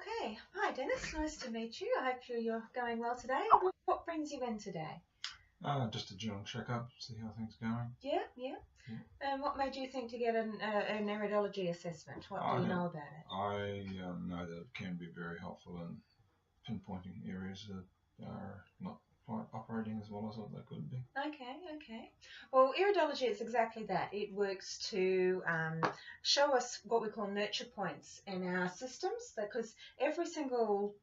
Okay. Hi, Dennis. Nice to meet you. I hope you're going well today. What brings you in today? Just a general check-up, see how things are going. Yeah. Yeah. And what made you think to get an iridology assessment? What do you know about it? I know that it can be very helpful in pinpointing areas that are not quite operating as well as they could be. Okay. Well, iridology is exactly that. It works to show us what we call nurture points in our systems, because every single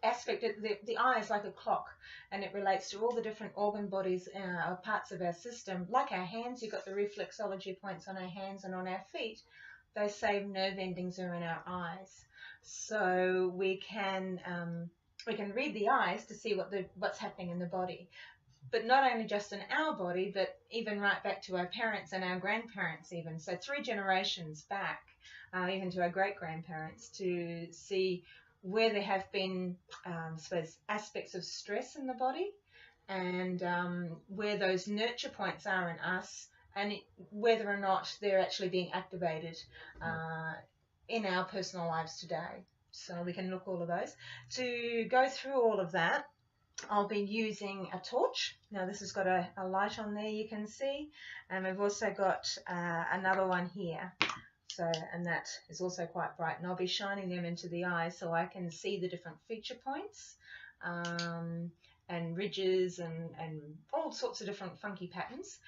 aspect, the eye is like a clock, and it relates to all the different organ bodies or parts of our system. Like our hands, you've got the reflexology points on our hands and on our feet. Those same nerve endings are in our eyes. So we can read the eyes to see what's happening in the body. But not only just in our body, but even right back to our parents and our grandparents even. So 3 generations back, even to our great-grandparents, to see where there have been, suppose, aspects of stress in the body, and where those nurture points are in us, and whether or not they're actually being activated in our personal lives today. So we can look all of those. To go through all of that, I'll be using a torch. Now this has got a light on there, you can see, and we've also got another one here. So, and that is also quite bright, and I'll be shining them into the eye so I can see the different feature points and ridges and all sorts of different funky patterns.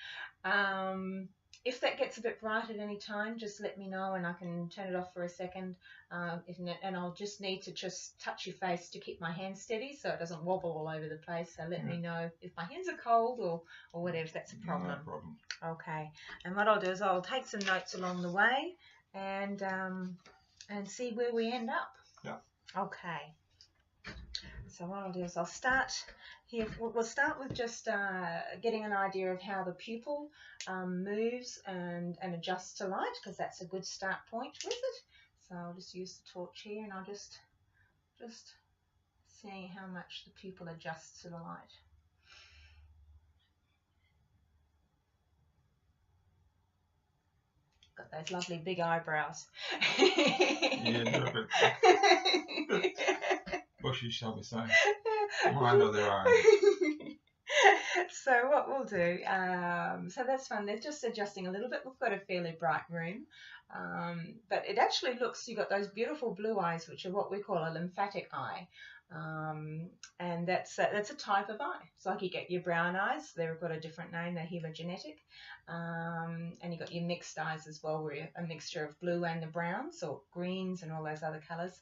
If that gets a bit bright at any time, just let me know and I can turn it off for a second. And I'll just need to just touch your face to keep my hand steady so it doesn't wobble all over the place. So let me know if my hands are cold or whatever, if that's a problem. No problem. Okay. And what I'll do is I'll take some notes along the way and see where we end up. Yeah. Okay. So what I'll do is I'll start here. We'll start with just getting an idea of how the pupil moves and adjusts to light, because that's a good start point with it. So I'll just use the torch here and I'll just seeing how much the pupil adjusts to the light. Got those lovely big eyebrows. Yeah, they're a bit bushy, shall we say. Well, I know there are. So what we'll do, so that's fun. They're just adjusting a little bit. We've got a fairly bright room, but it actually looks, you've got those beautiful blue eyes, which are what we call a lymphatic eye. And that's a type of eye. It's like you get your brown eyes, they've got a different name, they're hemogenetic. And you've got your mixed eyes as well, where you're a mixture of blue and the browns or greens and all those other colours.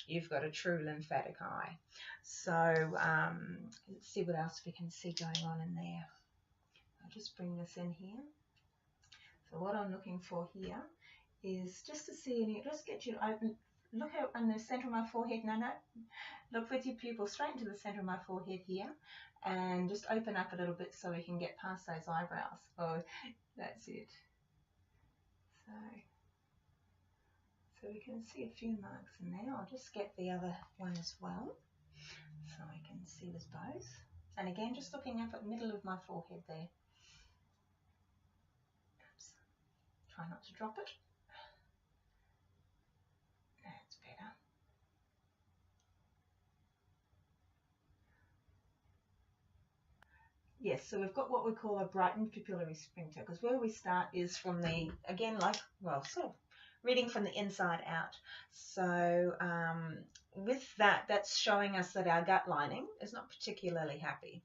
You've got a true lymphatic eye. So let's see what else we can see going on in there. I'll just bring this in here. So what I'm looking for here is just to see, just get you open. Look out in the centre of my forehead. No. Look with your pupil straight into the centre of my forehead here, and just open up a little bit so we can get past those eyebrows. Oh, that's it. So we can see a few marks in there. I'll just get the other one as well, so I can see this both. And again, just looking up at the middle of my forehead there. Oops. Try not to drop it. That's better. Yes, so we've got what we call a brightened pupillary sphincter, because where we start is from the, again, like, well, sort of reading from the inside out. So with that, that's showing us that our gut lining is not particularly happy.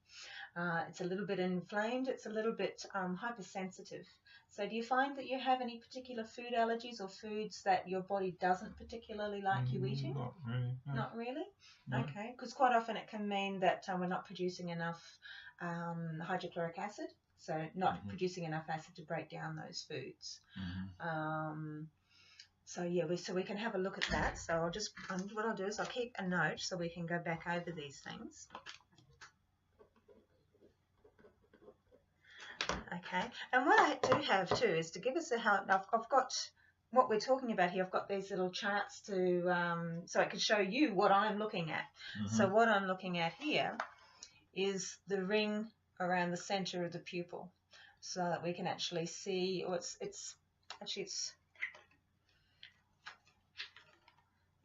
It's a little bit inflamed, it's a little bit hypersensitive. So do you find that you have any particular food allergies or foods that your body doesn't particularly like you eating? Not really. No. Not really? No. Okay, because quite often it can mean that we're not producing enough hydrochloric acid, so not producing enough acid to break down those foods. So yeah, so we can have a look at that. So I'll just, what I'll do is I'll keep a note so we can go back over these things. Okay, and what I do have too is to give us a help. I've got what we're talking about here. I've got these little charts to so I can show you what I'm looking at. So what I'm looking at here is the ring around the center of the pupil, so that we can actually see, or it's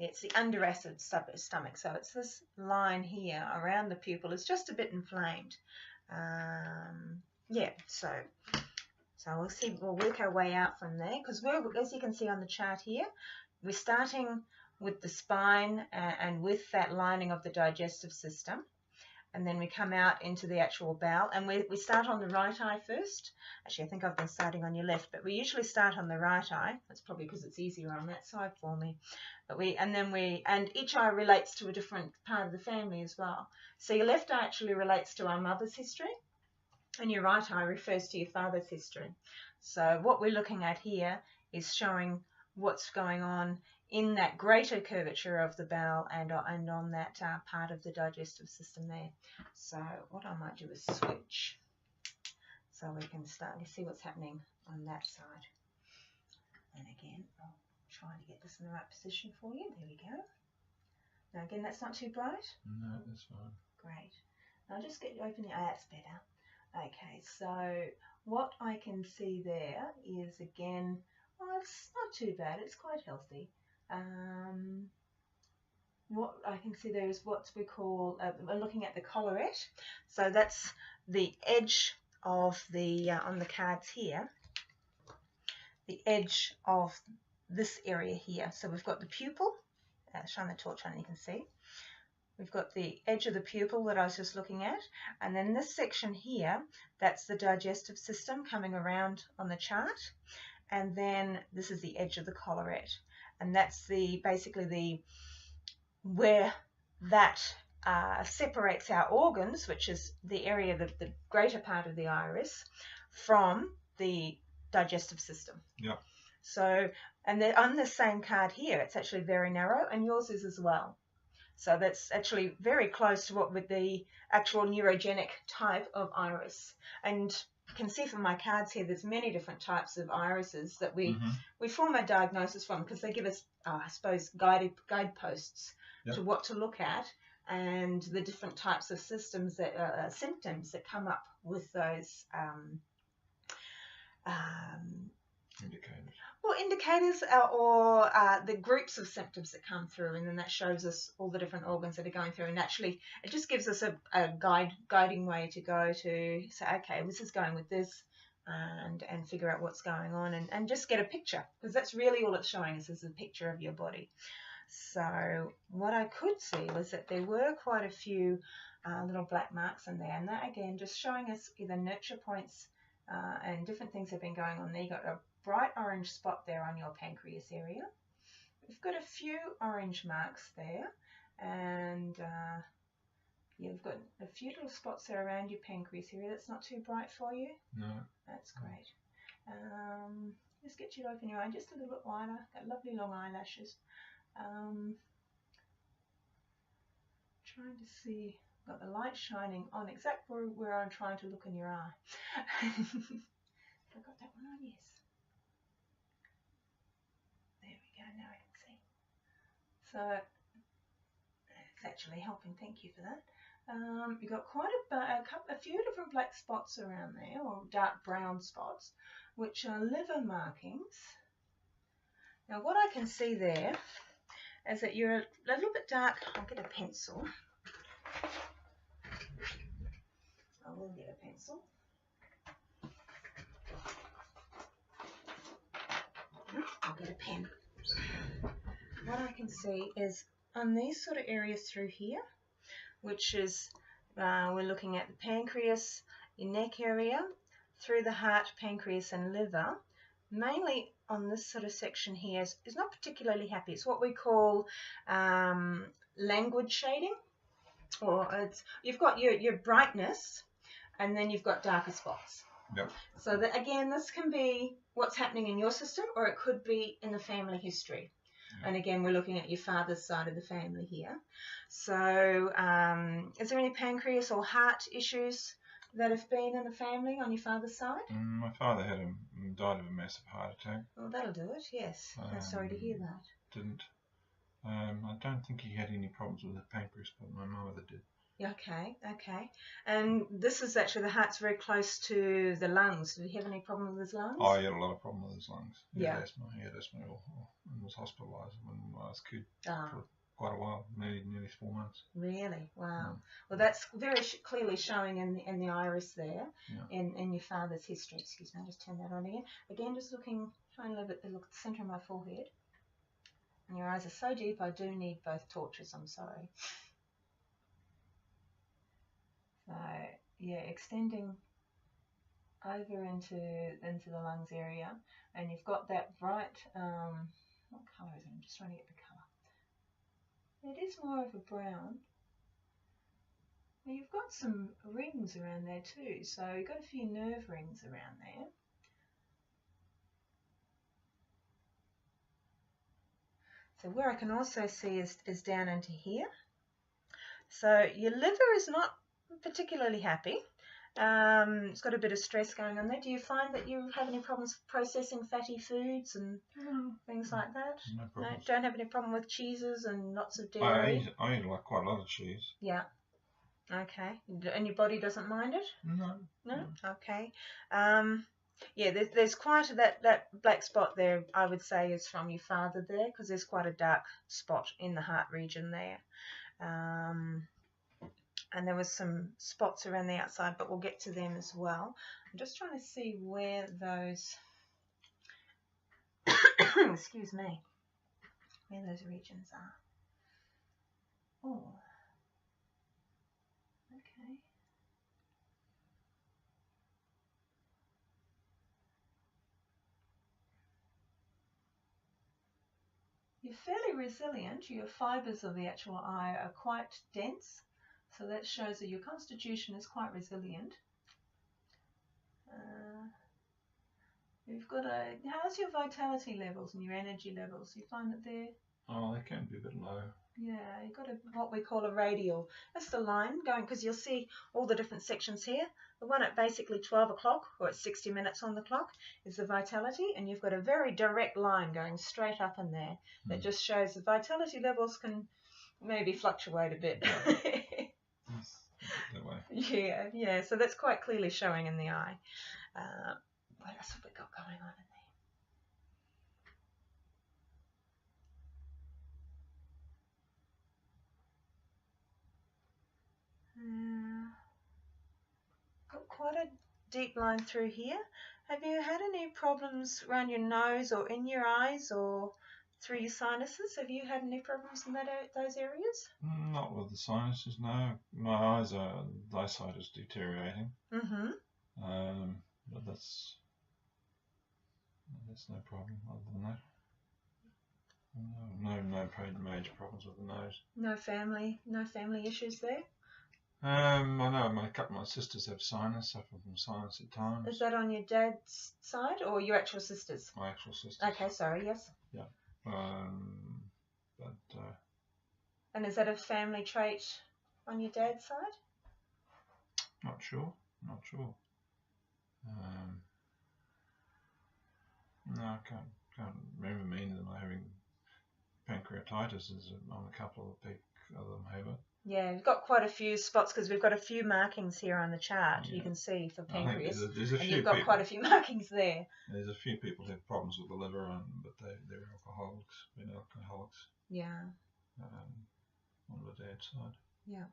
It's the underacid stomach. So it's this line here around the pupil. It's just a bit inflamed. Yeah, so we'll see. We'll work our way out from there, because as you can see on the chart here, we're starting with the spine and with that lining of the digestive system. And then we come out into the actual bowel, and we start on the right eye first. Actually, I think I've been starting on your left, but we usually start on the right eye. That's probably because it's easier on that side for me. But and each eye relates to a different part of the family as well. So your left eye actually relates to our mother's history, and your right eye refers to your father's history. So what we're looking at here is showing what's going on in that greater curvature of the bowel and on that part of the digestive system there. So what I might do is switch, so we can start to see what's happening on that side. And again, I'll try to get this in the right position for you. There we go. Now again, that's not too bright? No, that's fine. Great. Now I'll just open the eye, that's better. Okay, so what I can see there is, again, well, it's not too bad, it's quite healthy. What I can see there is what we call, we're looking at the collarette. So that's the edge of the, on the cards here, the edge of this area here. So we've got the pupil, shine the torch on, you can see. We've got the edge of the pupil that I was just looking at, and then this section here, that's the digestive system coming around on the chart, and then this is the edge of the collarette. And that's basically where that separates our organs, which is the area, the greater part of the iris, from the digestive system. Yeah. So, and then on the same card here, it's actually very narrow, and yours is as well. So that's actually very close to what would the actual neurogenic type of iris. And you can see from my cards here, there's many different types of irises that we form a diagnosis from, because they give us, I suppose, guideposts to what to look at, and the different types of symptoms that come up with those Indicators. Well, indicators or the groups of symptoms that come through, and then that shows us all the different organs that are going through, and actually it just gives us a guiding way to go to say, okay, this is going with this, and figure out what's going on, and just get a picture, because that's really all it's showing us, is a picture of your body. So what I could see was that there were quite a few little black marks in there, and that again just showing us either nurture points and different things have been going on there. You've got a bright orange spot there on your pancreas area. We've got a few orange marks there, and you've got a few little spots there around your pancreas area. That's not too bright for you? No. That's great. Just get you to open your eye just a little bit wider. Got lovely long eyelashes. Trying to see, got the light shining on exactly where I'm trying to look in your eye. Have I got that one on? Yes. There we go, now I can see. So it's actually helping, thank you for that. You've got quite a few different black spots around there, or dark brown spots, which are liver markings. Now what I can see there is that you're a little bit dark. I'll get a pencil. I will get a pencil. I'll get a pen. What I can see is on these sort of areas through here, which is, we're looking at the pancreas, your neck area, through the heart, pancreas and liver, mainly on this sort of section here is not particularly happy. It's what we call languid shading, or you've got your brightness, and then you've got darker spots. Yep. So that, again, this can be what's happening in your system, or it could be in the family history. Yep. And again, we're looking at your father's side of the family here. So is there any pancreas or heart issues that have been in the family on your father's side? My father died of a massive heart attack. Well, that'll do it, yes. I'm sorry to hear that. Didn't. I don't think he had any problems with the pancreas, but my mother did. Yeah, okay, okay. And this is actually, the heart's very close to the lungs. Did he have any problem with his lungs? Oh, he had a lot of problem with his lungs. He Yeah. had asthma. He had asthma and was hospitalised when I was a kid Ah, for quite a while, nearly 4 months. really? Wow. Mm. Well, that's very clearly showing in the iris there, Yeah. in your father's history. Excuse me, I'll just turn that on again. Again, just looking, trying to look at the centre of my forehead. And your eyes are so deep, I do need both torches, I'm sorry. So, yeah, extending over into the lungs area, and you've got that bright, what colour is it? I'm just trying to get the colour. It is more of a brown. Now you've got some rings around there too, so you've got a few nerve rings around there. So where I can also see is down into here. So your liver is not particularly happy. It's got a bit of stress going on there. Do you find that you have any problems processing fatty foods and things like that? No problems. No, don't have any problem with cheeses and lots of dairy? I eat like quite a lot of cheese. Yeah. Okay. And your body doesn't mind it? No. No? Okay. Yeah, there's quite that black spot there, I would say, is from your father there, because there's quite a dark spot in the heart region there. And there was some spots around the outside, but we'll get to them as well. I'm just trying to see where those, excuse me, where those regions are. Oh, okay. You're fairly resilient. Your fibres of the actual eye are quite dense, so that shows that your constitution is quite resilient. You've got how's your vitality levels and your energy levels? You find that they're... Oh, they can be a bit low. Yeah, you've got what we call a radial. That's the line going, because you'll see all the different sections here. The one at basically 12 o'clock, or at 60 minutes on the clock, is the vitality, and you've got a very direct line going straight up in there that just shows the vitality levels can maybe fluctuate a bit. Yes, that way. Yeah, so that's quite clearly showing in the eye. What else have we got going on in there? Got quite a deep line through here. Have you had any problems around your nose or in your eyes or through your sinuses? Have you had any problems in those areas? Not with the sinuses, no. My eyes are, the eyesight is deteriorating. But that's no problem other than that. No major problems with the nose. No family issues there? I know my sisters have sinus, suffer from sinus at times. Is that on your dad's side or your actual sisters? My actual sisters. Okay, sorry, yes. Yeah. And is that a family trait on your dad's side? Not sure. No, I can't remember me having pancreatitis on a couple of people of them have it. Yeah, we've got quite a few spots because we've got a few markings here on the chart. Yeah. You can see for pancreas, there's a and few you've got people, quite a few markings there. There's a few people who have problems with the liver, but they're alcoholics. Yeah. On the dad's side. Yeah.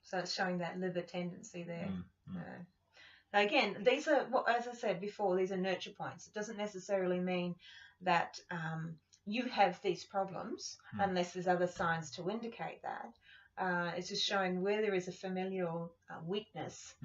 So it's showing that liver tendency there. Now again, these are, as I said before, these are nurture points. It doesn't necessarily mean that you have these problems unless there's other signs to indicate that. It's just showing where there is a familial weakness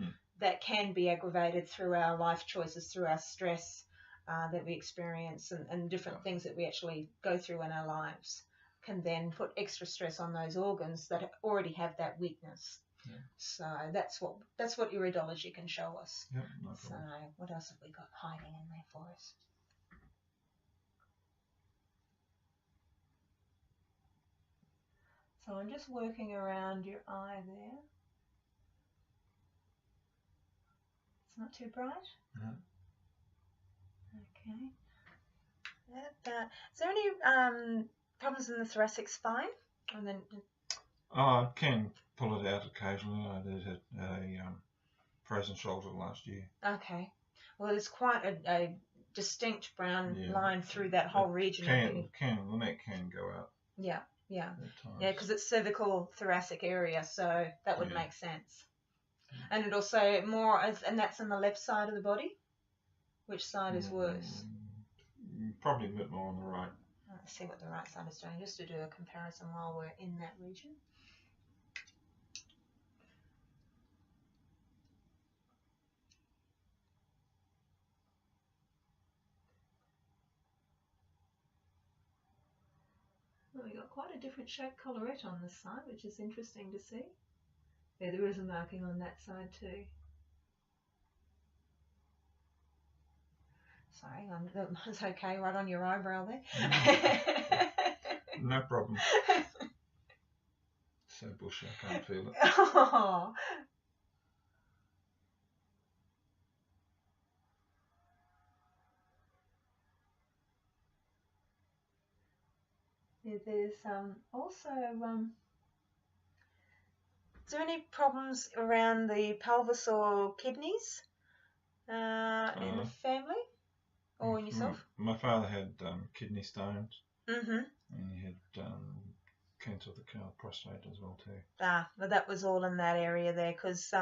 that can be aggravated through our life choices, through our stress that we experience and different things that we actually go through in our lives can then put extra stress on those organs that already have that weakness. Yeah. So that's what iridology can show us. Yeah, no problem. So what else have we got hiding in there for us? So I'm just working around your eye there. It's not too bright? No. Okay. Is there any problems in the thoracic spine? And then it can pull it out occasionally. I did hit a frozen shoulder last year. Okay. Well, there's quite a distinct brown line through that whole region. The neck can go out. Yeah. At times. Yeah, because it's cervical thoracic area, so that would make sense. And it also and that's on the left side of the body? Which side is worse? Probably a bit more on the right. Let's see what the right side is doing, just to do a comparison while we're in that region. Well, we've got quite a different shaped collarette on this side, which is interesting to see. Yeah, there is a marking on that side too. Sorry, that's okay, right on your eyebrow there. No problem. So bushy, I can't feel it. Oh. Yeah, there's also, is there any problems around the pelvis or kidneys in the family or in yourself? My father had kidney stones. Mm-hmm. And he had cancer of the prostate as well too. But that was all in that area there, because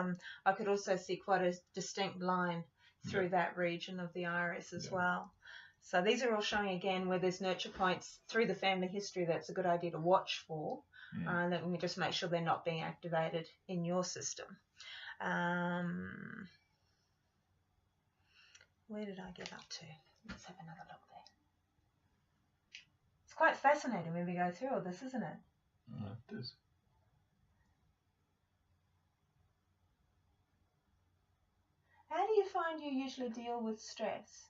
I could also see quite a distinct line through that region of the iris as well. So these are all showing again where there's nurture points through the family history that's a good idea to watch for. Let me just make sure they're not being activated in your system. Where did I get up to? Let's have another look there. It's quite fascinating when we go through all this, isn't it? It is. How do you find you usually deal with stress?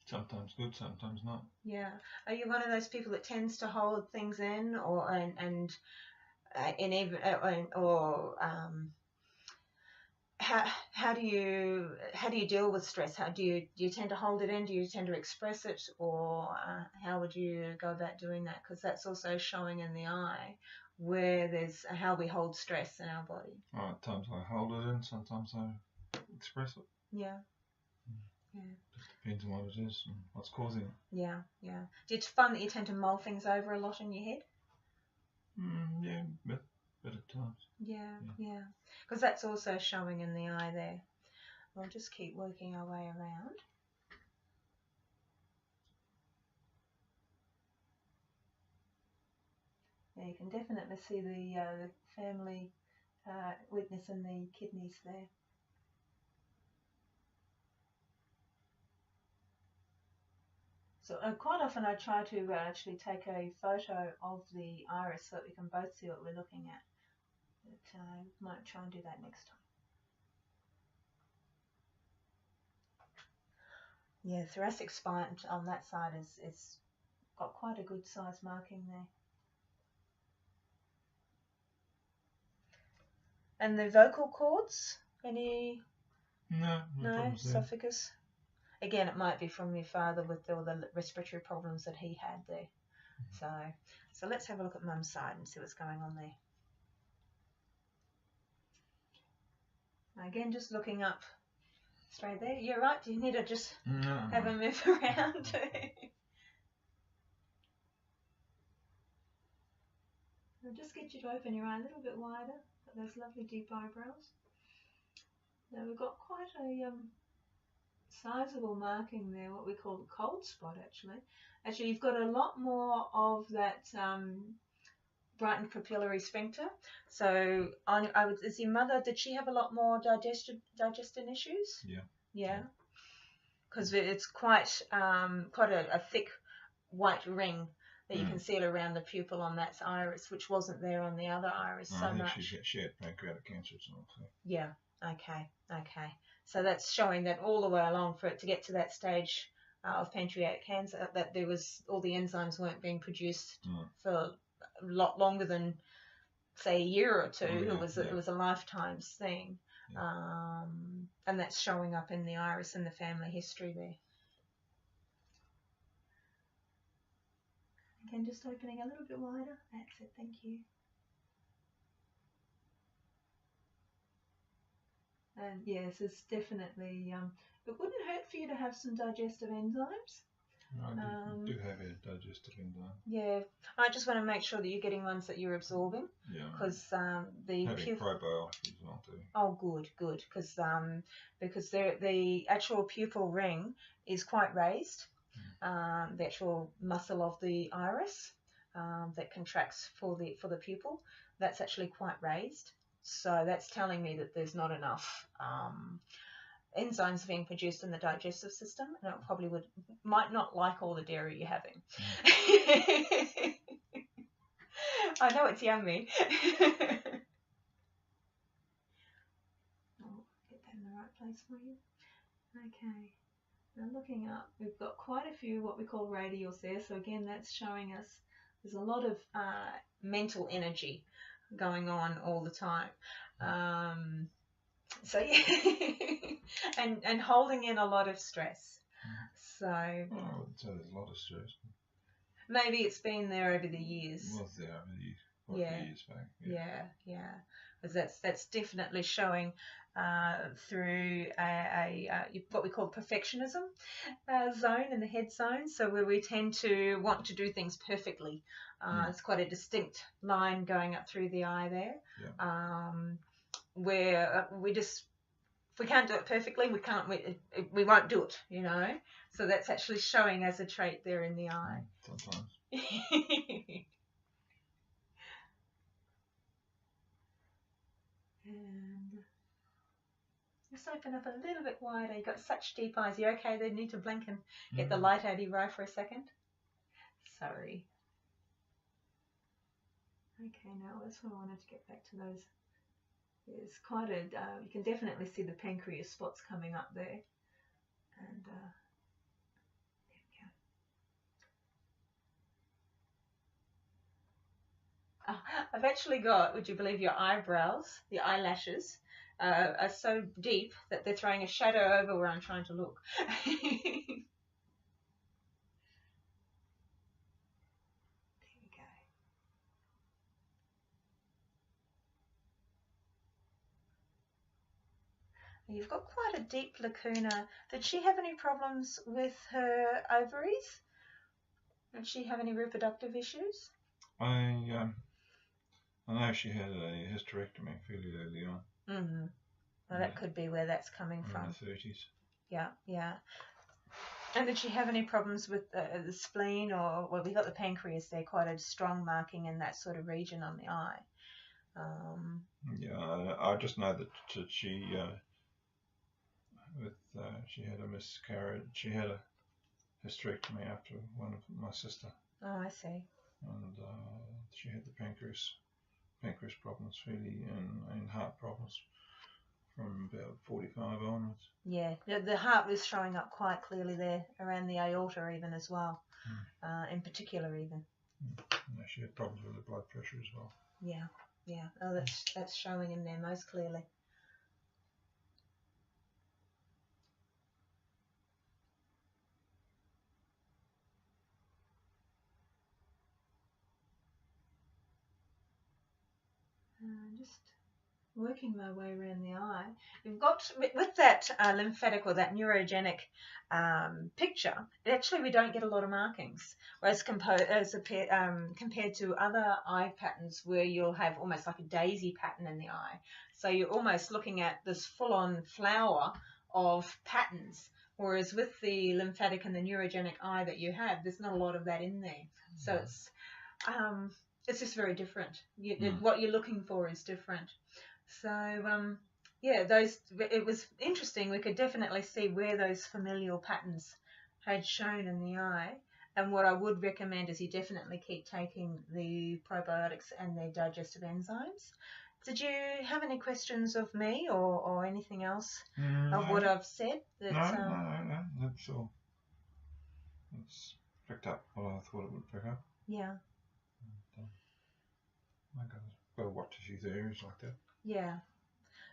Sometimes good, sometimes not. Yeah. Are you one of those people that tends to hold things in, how do you deal with stress? How do you tend to hold it in? Do you tend to express it, or how would you go about doing that? Because that's also showing in the eye where there's how we hold stress in our body. At times I hold it in, sometimes I express it. Yeah. Yeah. Just depends on what it is and what's causing it. Yeah. Do you find that you tend to mull things over a lot in your head? Yeah, bit at times. Yeah. Because that's also showing in the eye there. We'll just keep working our way around. Yeah, you can definitely see the family weakness in the kidneys there. So quite often I try to actually take a photo of the iris so that we can both see what we're looking at. But I might try and do that next time. Yeah, thoracic spine on that side is got quite a good size marking there. And the vocal cords, any? No esophagus. Again, it might be from your father with all the respiratory problems that he had there. So let's have a look at Mum's side and see what's going on there. Again, just looking up straight there. You're right. Do you need to just have a move around? I'll just get you to open your eye a little bit wider. Got those lovely deep eyebrows. Now we've got quite a sizable marking there, what we call the cold spot actually. Actually, you've got a lot more of that brightened papillary sphincter. So is your mother, did she have a lot more digestion issues? Yeah. Because it's quite a thick white ring that you can see it around the pupil on that iris, which wasn't there on the other iris so much. She had pancreatic cancer as well. Yeah. Okay. So that's showing that all the way along for it to get to that stage of pancreatic cancer, that there was all the enzymes weren't being produced for a lot longer than, say, a year or two. It was a lifetime's thing. And that's showing up in the iris and the family history there. Again, just opening a little bit wider. That's it, thank you. And yes, it's definitely, it wouldn't hurt for you to have some digestive enzymes. I do have a digestive enzyme. Yeah, I just want to make sure that you're getting ones that you're absorbing. Yeah. Because having probiotics as well too. Oh, good, because the actual pupil ring is quite raised. The actual muscle of the iris that contracts for the pupil, that's actually quite raised. So that's telling me that there's not enough enzymes being produced in the digestive system, and it probably might not like all the dairy you're having. I know it's yummy. I'll get that in the right place for you. Okay. Now looking up, we've got quite a few what we call radials there. So again, that's showing us there's a lot of mental energy going on all the time. So yeah, and holding in a lot of stress. So I wouldn't say there's a lot of stress. Maybe it's been there over the years. It was there over the years back. Yeah. Because that's definitely showing through what we call perfectionism zone in the head zone. So where we tend to want to do things perfectly. It's quite a distinct line going up through the eye there. Yeah. Where if we can't do it perfectly, we won't do it, you know. So that's actually showing as a trait there in the eye. Sometimes. And just open up a little bit wider. You've got such deep eyes. You okay? They need to blink and get the light out of your eye for a second. Sorry. Okay, now that's what I wanted to get back to those. There's quite a, you can definitely see the pancreas spots coming up there. And there we go. I've actually got, would you believe, your eyebrows, the eyelashes, are so deep that they're throwing a shadow over where I'm trying to look. You've got quite a deep lacuna. Did she have any problems with her ovaries? Did she have any reproductive issues? I know she had a hysterectomy fairly early on. Mm-hmm. Well, that could be where that's coming from. In the 30s. Yeah. And did she have any problems with the spleen, or, well, we got the pancreas there, quite a strong marking in that sort of region on the eye. I just know that she she had a miscarriage. She had a hysterectomy after one of my sister. Oh, I see. And she had the pancreas problems fairly, and heart problems from about 45 onwards. Yeah, the heart was showing up quite clearly there, around the aorta even as well, in particular even. She had problems with the blood pressure as well. Yeah. Oh, that's showing in there most clearly. Just working my way around the eye. You've got, with that lymphatic or that neurogenic picture, actually we don't get a lot of markings, whereas compared to other eye patterns where you'll have almost like a daisy pattern in the eye. So you're almost looking at this full-on flower of patterns, whereas with the lymphatic and the neurogenic eye that you have, there's not a lot of that in there. So it's just very different. What you're looking for is different. So, it was interesting. We could definitely see where those familial patterns had shown in the eye. And what I would recommend is you definitely keep taking the probiotics and the digestive enzymes. Did you have any questions of me or anything else of what I've said? No, that's all. It's picked up what I thought it would pick up. Yeah. Got to watch a few areas like that. Yeah.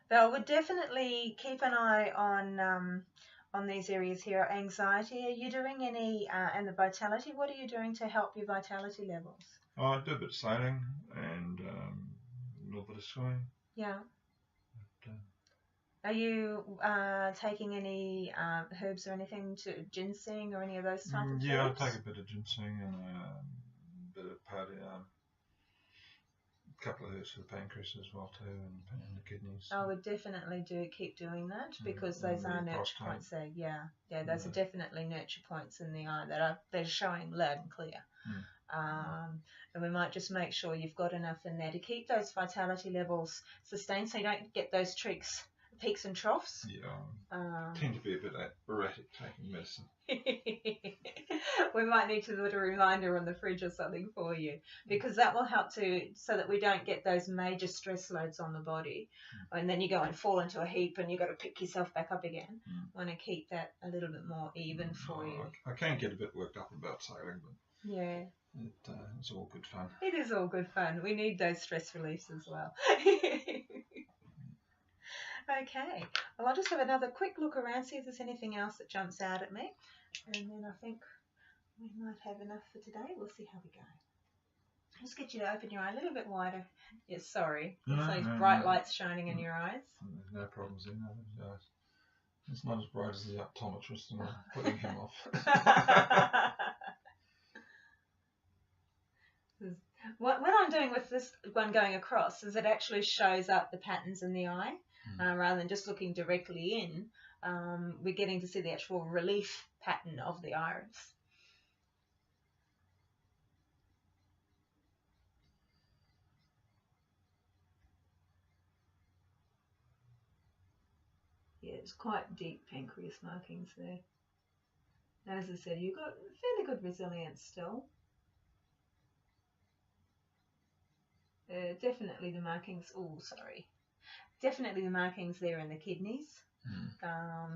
But I would definitely keep an eye on these areas here. Anxiety. Are you doing any, and the vitality? What are you doing to help your vitality levels? I do a bit of sailing and a little bit of swimming. Yeah. Are you taking any herbs or anything, to ginseng or any of those type of Yeah, I herbs? take a bit of ginseng and a bit of a couple of herbs for the pancreas as well too, and the kidneys. I would definitely keep doing that, because those and are the nurture prostate. points there. Yeah, those are Yeah. definitely nurture points in the eye they're showing loud and clear. And we might just make sure you've got enough in there to keep those vitality levels sustained, so you don't get those peaks and troughs. Yeah, I tend to be a bit erratic taking medicine. We might need to put a reminder on the fridge or something for you, because that will help so that we don't get those major stress loads on the body, and then you go and fall into a heap and you've got to pick yourself back up again. Want to keep that a little bit more even for you. I can get a bit worked up about sailing, but yeah, it's all good fun. It is all good fun. We need those stress reliefs as well. Okay, well, I'll just have another quick look around, see if there's anything else that jumps out at me, and then I think we might have enough for today. We'll see how we go. Just get you to open your eye a little bit wider. Yes, sorry. It's those bright lights shining in your eyes. There's no problems there. No, it's not as bright as the optometrist, and I'm putting him off. What I'm doing with this one going across is it actually shows up the patterns in the eye, rather than just looking directly in. We're getting to see the actual relief pattern of the iris. Yeah, it's quite deep pancreas markings there. As I said, you've got fairly good resilience still. Definitely the markings. Oh, sorry. Definitely the markings there in the kidneys.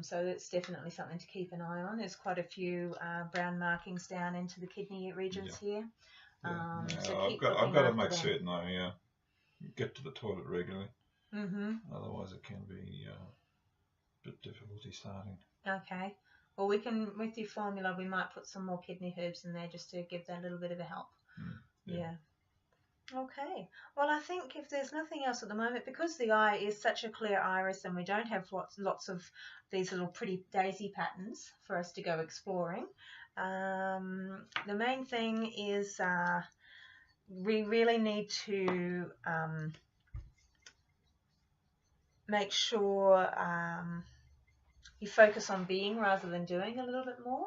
So that's definitely something to keep an eye on. There's quite a few brown markings down into the kidney regions here. So I've got to make certain I get to the toilet regularly. Otherwise, it can be a bit difficulty starting. Okay. Well, we can, with your formula, we might put some more kidney herbs in there just to give that a little bit of a help. Yeah. Okay. Well, I think if there's nothing else at the moment, because the eye is such a clear iris and we don't have lots of these little pretty daisy patterns for us to go exploring, the main thing is we really need to make sure you focus on being rather than doing a little bit more.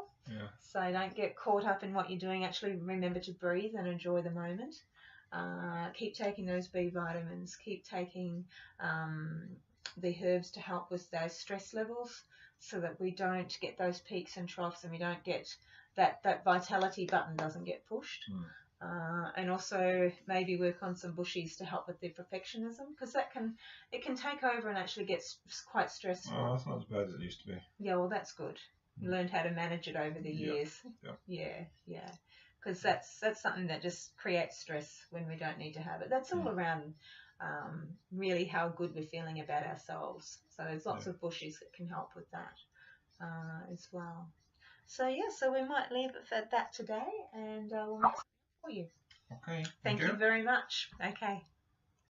So don't get caught up in what you're doing. Actually remember to breathe and enjoy the moment. Keep taking those B vitamins, keep taking the herbs to help with those stress levels, so that we don't get those peaks and troughs, and we don't get that vitality button doesn't get pushed. And also maybe work on some bushies to help with the perfectionism, because it can take over and actually get quite stressful. Oh, that's not as bad as it used to be. Yeah, well, that's good. You learned how to manage it over the years. Yeah. Because that's something that just creates stress when we don't need to have it. That's all around really how good we're feeling about ourselves. So there's lots of bushies that can help with that as well. So so we might leave it at that today, and we'll make some for you. Okay. Thank you very much. Okay.